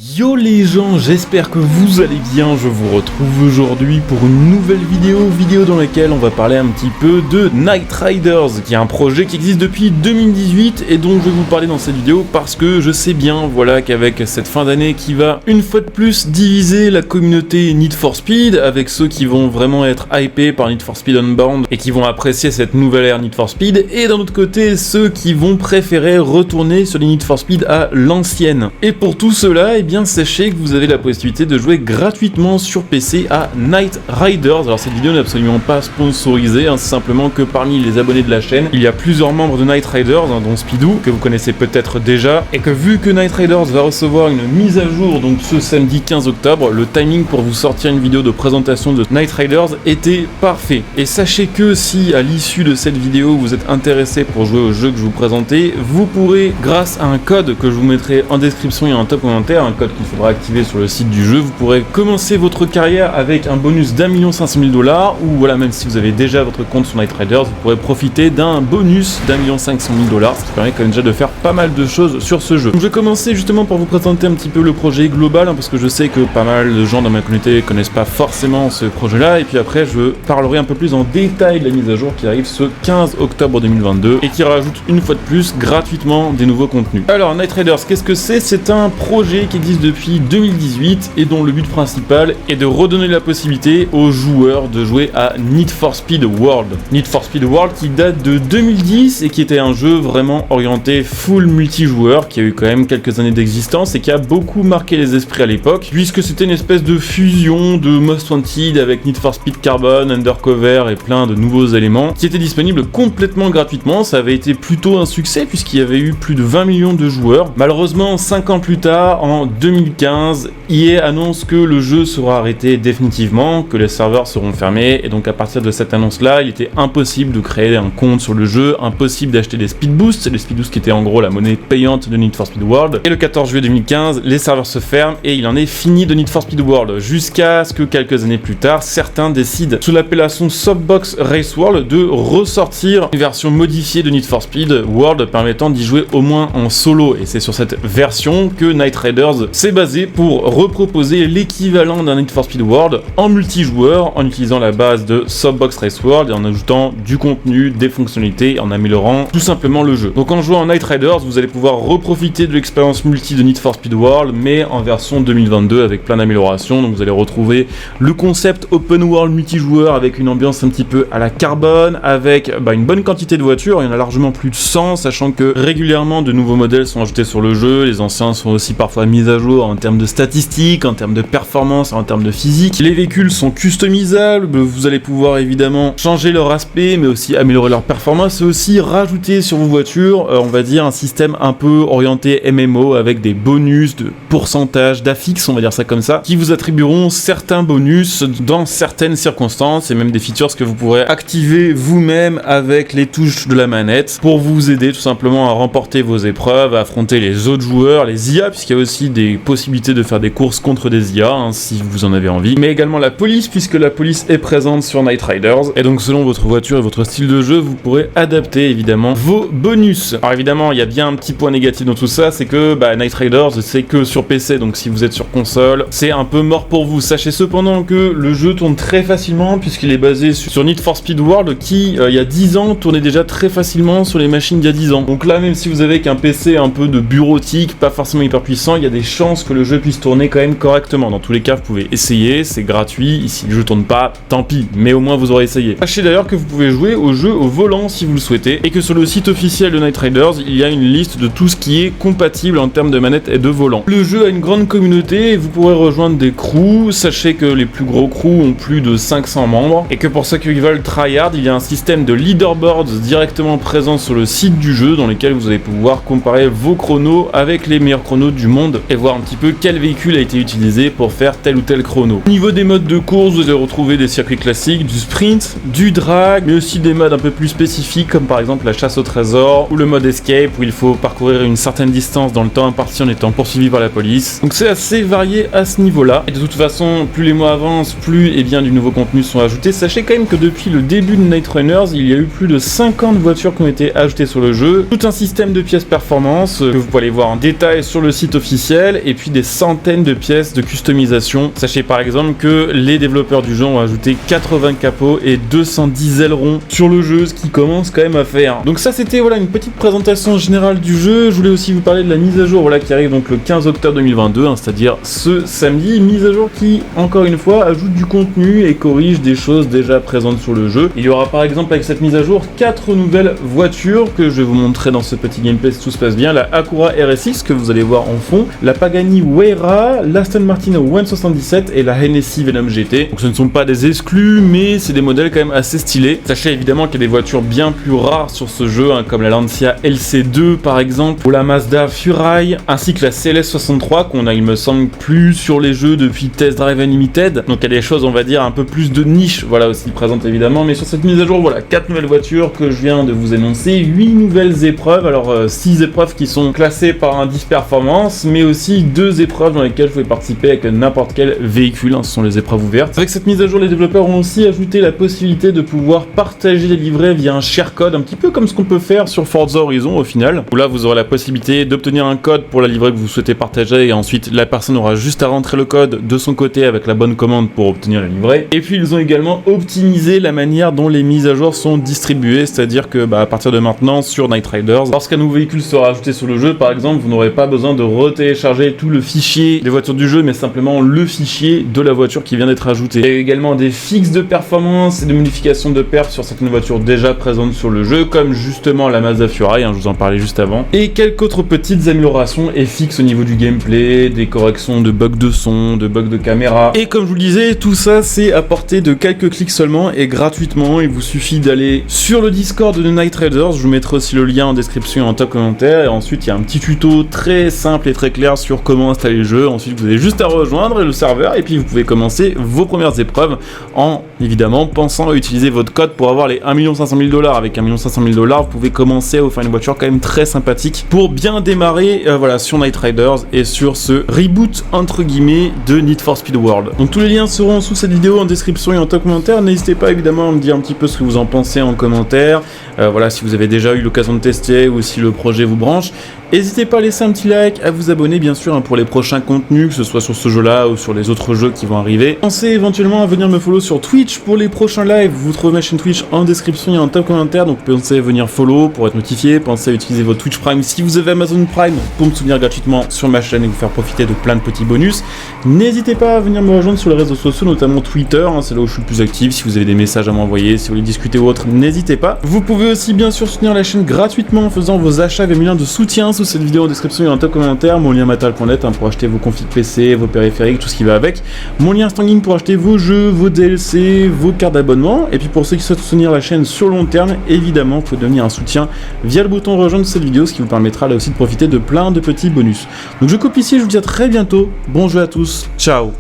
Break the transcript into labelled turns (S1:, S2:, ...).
S1: Yo les gens, j'espère que vous allez bien, je vous retrouve aujourd'hui pour une nouvelle vidéo dans laquelle on va parler un petit peu de Knight Riders, qui est un projet qui existe depuis 2018 et dont je vais vous parler dans cette vidéo parce que je sais bien, voilà, qu'avec cette fin d'année qui va une fois de plus diviser la communauté Need for Speed, avec ceux qui vont vraiment être hypés par Need for Speed Unbound et qui vont apprécier cette nouvelle ère Need for Speed, et d'un autre côté ceux qui vont préférer retourner sur les Need for Speed à l'ancienne. Et pour tout cela, eh bien sachez que vous avez la possibilité de jouer gratuitement sur PC à Knight Riders. Alors cette vidéo n'est absolument pas sponsorisée, c'est simplement que parmi les abonnés de la chaîne, il y a plusieurs membres de Knight Riders, dont Speedoo, que vous connaissez peut-être déjà, et que vu que Knight Riders va recevoir une mise à jour, donc ce samedi 15 octobre, le timing pour vous sortir une vidéo de présentation de Knight Riders était parfait. Et sachez que si à l'issue de cette vidéo vous êtes intéressé pour jouer au jeu que je vous présentais, vous pourrez, grâce à un code que je vous mettrai en description et en top commentaire, un code qu'il faudra activer sur le site du jeu, vous pourrez commencer votre carrière avec un bonus d'1 500 000 $, ou voilà, même si vous avez déjà votre compte sur Knight Riders, vous pourrez profiter d'un bonus d'1 500 000 $, ce qui permet quand même déjà de faire pas mal de choses sur ce jeu. Donc je vais commencer justement par vous présenter un petit peu le projet global, parce que je sais que pas mal de gens dans ma communauté connaissent pas forcément ce projet-là, et puis après je parlerai un peu plus en détail de la mise à jour qui arrive ce 15 octobre 2022 et qui rajoute une fois de plus gratuitement des nouveaux contenus. Alors Knight Riders, qu'est-ce que c'est? C'est un projet qui existe depuis 2018 et dont le but principal est de redonner la possibilité aux joueurs de jouer à Need for Speed World. Need for Speed World qui date de 2010 et qui était un jeu vraiment orienté full multijoueur, qui a eu quand même quelques années d'existence et qui a beaucoup marqué les esprits à l'époque, puisque c'était une espèce de fusion de Most Wanted avec Need for Speed Carbon, Undercover et plein de nouveaux éléments, qui étaient disponibles complètement gratuitement. Ça avait été plutôt un succès puisqu'il y avait eu plus de 20 millions de joueurs. Malheureusement, 5 ans plus tard, en 2015, EA annonce que le jeu sera arrêté définitivement, que les serveurs seront fermés, et donc à partir de cette annonce-là, il était impossible de créer un compte sur le jeu, impossible d'acheter des speed boosts, les speed boosts qui étaient en gros la monnaie payante de Need for Speed World. Et le 14 juillet 2015, les serveurs se ferment et il en est fini de Need for Speed World, jusqu'à ce que quelques années plus tard, certains décident, sous l'appellation Softbox Race World, de ressortir une version modifiée de Need for Speed World permettant d'y jouer au moins en solo. Et c'est sur cette version que Knight Riders s'est basé pour reproposer l'équivalent d'un Need for Speed World en multijoueur, en utilisant la base de Softbox Race World et en ajoutant du contenu, des fonctionnalités, en améliorant tout simplement le jeu. Donc en jouant en Knight Riders, vous allez pouvoir reprofiter de l'expérience multi de Need for Speed World, mais en version 2022 avec plein d'améliorations. Donc vous allez retrouver le concept open world multijoueur avec une ambiance un petit peu à la Carbone, avec une bonne quantité de voitures, il y en a largement plus de 100, sachant que régulièrement de nouveaux modèles sont ajoutés sur le jeu, les anciens sont aussi parfois mis à jour en termes de statistiques, en termes de performance, en termes de physique. Les véhicules sont customisables, vous allez pouvoir évidemment changer leur aspect, mais aussi améliorer leur performance, et aussi rajouter sur vos voitures, on va dire, un système un peu orienté MMO, avec des bonus de pourcentage d'affix, on va dire ça comme ça, qui vous attribueront certains bonus dans certaines circonstances, et même des features que vous pourrez activer vous-même avec les touches de la manette, pour vous aider tout simplement à remporter vos épreuves, à affronter les autres joueurs, les IA, puisqu'il y a aussi des possibilités de faire des courses contre des IA, si vous en avez envie, mais également la police, puisque la police est présente sur Knight Riders, et donc selon votre voiture et votre style de jeu, vous pourrez adapter évidemment vos bonus. Alors évidemment, il y a bien un petit point négatif dans tout ça, c'est que Knight Riders, c'est que sur PC, donc si vous êtes sur console, c'est un peu mort pour vous. Sachez cependant que le jeu tourne très facilement, puisqu'il est basé sur Need for Speed World, qui il y a 10 ans tournait déjà très facilement sur les machines d'il y a 10 ans. Donc là, même si vous avez qu'un PC un peu de bureautique, pas forcément hyper puissant, il y a des chances que le jeu puisse tourner quand même correctement. Dans tous les cas, vous pouvez essayer, c'est gratuit. Si le jeu tourne pas, tant pis, mais au moins vous aurez essayé. Sachez d'ailleurs que vous pouvez jouer au jeu au volant si vous le souhaitez, et que sur le site officiel de Knight Riders, il y a une liste de tout ce qui est compatible en termes de manette et de volant. Le jeu a une grande communauté et vous pourrez rejoindre des crews. Sachez que les plus gros crews ont plus de 500 membres, et que pour ceux qui veulent tryhard, il y a un système de leaderboards directement présent sur le site du jeu, dans lesquels vous allez pouvoir comparer vos chronos avec les meilleurs chronos du monde et voir un petit peu quel véhicule a été utilisé pour faire tel ou tel chrono. Au niveau des modes de course, vous allez retrouver des circuits classiques, du sprint, du drag, mais aussi des modes un peu plus spécifiques, comme par exemple la chasse au trésor ou le mode escape, où il faut parcourir une certaine distance dans le temps imparti en étant poursuivi par la police. Donc c'est assez varié à ce niveau-là, et de toute façon, plus les mois avancent, plus du nouveau contenu sont ajoutés. Sachez quand même que depuis le début de Knight Runners, il y a eu plus de 50 voitures qui ont été ajoutées sur le jeu, tout un système de pièces performance que vous pouvez aller voir en détail sur le site officiel, nouvelles et puis des centaines de pièces de customisation. Sachez par exemple que les développeurs du jeu ont ajouté 80 capots et 210 ailerons sur le jeu, ce qui commence quand même à faire. Donc ça c'était voilà une petite présentation générale du jeu. Je voulais aussi vous parler de la mise à jour voilà, qui arrive donc le 15 octobre 2022, hein, c'est-à-dire ce samedi. Mise à jour qui, encore une fois, ajoute du contenu et corrige des choses déjà présentes sur le jeu. Il y aura par exemple avec cette mise à jour 4 nouvelles voitures que je vais vous montrer dans ce petit gameplay si tout se passe bien. La Acura RSX que vous allez voir en fond, la Pagani Huayra, l'Aston Martin 177 et la Hennessy Venom GT. Donc ce ne sont pas des exclus, mais c'est des modèles quand même assez stylés. Sachez évidemment qu'il y a des voitures bien plus rares sur ce jeu, hein, comme la Lancia LC2 par exemple, ou la Mazda Furai, ainsi que la CLS63 qu'on a il me semble plus sur les jeux depuis Test Drive Unlimited. Donc il y a des choses on va dire un peu plus de niche, voilà aussi présentes évidemment, mais sur cette mise à jour voilà 4 nouvelles voitures que je viens de vous énoncer, 8 nouvelles épreuves, alors 6 épreuves qui sont classées par indice performance, mais aussi 2 épreuves dans lesquelles vous pouvez participer avec n'importe quel véhicule, hein, ce sont les épreuves ouvertes. Avec cette mise à jour les développeurs ont aussi ajouté la possibilité de pouvoir partager les livrets via un share code, un petit peu comme ce qu'on peut faire sur Forza Horizon au final, où là vous aurez la possibilité d'obtenir un code pour la livrée que vous souhaitez partager et ensuite la personne aura juste à rentrer le code de son côté avec la bonne commande pour obtenir la livrée. Et puis ils ont également optimisé la manière dont les mises à jour sont distribuées, c'est-à-dire que à partir de maintenant sur Night Riders, lorsqu'un nouveau véhicule sera ajouté sur le jeu par exemple, vous n'aurez pas besoin de retélécharger tout le fichier des voitures du jeu, mais simplement le fichier de la voiture qui vient d'être ajoutée. Il y a également des fixes de performance et de modifications de perf sur certaines voitures déjà présentes sur le jeu, comme justement la Mazda Furai, hein, je vous en parlais juste avant, et quelques autres petites améliorations et fixes au niveau du gameplay, des corrections de bugs de son, de bugs de caméra. Et comme je vous le disais, tout ça c'est à portée de quelques clics seulement et gratuitement. Il vous suffit d'aller sur le Discord de Night Riders, je vous mettrai aussi le lien en description et en top commentaire, et ensuite il y a un petit tuto très simple et très clair sur comment installer le jeu. Ensuite vous avez juste à rejoindre le serveur et puis vous pouvez commencer vos premières épreuves en évidemment pensant à utiliser votre code pour avoir les 1 500 000 $. Avec 1 500 000 $, vous pouvez commencer à vous faire une voiture quand même très sympathique pour bien démarrer voilà, sur Night Riders et sur ce reboot entre guillemets de Need for Speed World. Donc tous les liens seront sous cette vidéo en description et en top commentaire. N'hésitez pas évidemment à me dire un petit peu ce que vous en pensez en commentaire. Voilà, si vous avez déjà eu l'occasion de tester ou si le projet vous branche. N'hésitez pas à laisser un petit like, à vous abonner bien sûr pour les prochains contenus, que ce soit sur ce jeu-là ou sur les autres jeux qui vont arriver. Pensez éventuellement à venir me follow sur Twitch pour les prochains lives. Vous trouvez ma chaîne Twitch en description et en top commentaire, donc pensez à venir follow pour être notifié. Pensez à utiliser votre Twitch Prime si vous avez Amazon Prime pour me soutenir gratuitement sur ma chaîne et vous faire profiter de plein de petits bonus. N'hésitez pas à venir me rejoindre sur les réseaux sociaux, notamment Twitter, hein, c'est là où je suis le plus actif. Si vous avez des messages à m'envoyer, si vous voulez discuter ou autre, n'hésitez pas. Vous pouvez aussi bien sûr soutenir la chaîne gratuitement en faisant vos achats via mes liens de soutien sous cette vidéo en description et en top commentaire. Mon lien matal.net pour acheter vos configs PC, vos périphériques, tout ce qui va avec. Mon lien Stanging pour acheter vos jeux, vos DLC, vos cartes d'abonnement. Et puis pour ceux qui souhaitent soutenir la chaîne sur long terme, évidemment, vous pouvez devenir un soutien via le bouton rejoindre cette vidéo, ce qui vous permettra là aussi de profiter de plein de petits bonus. Donc je coupe ici, je vous dis à très bientôt. Bon jeu à tous, ciao.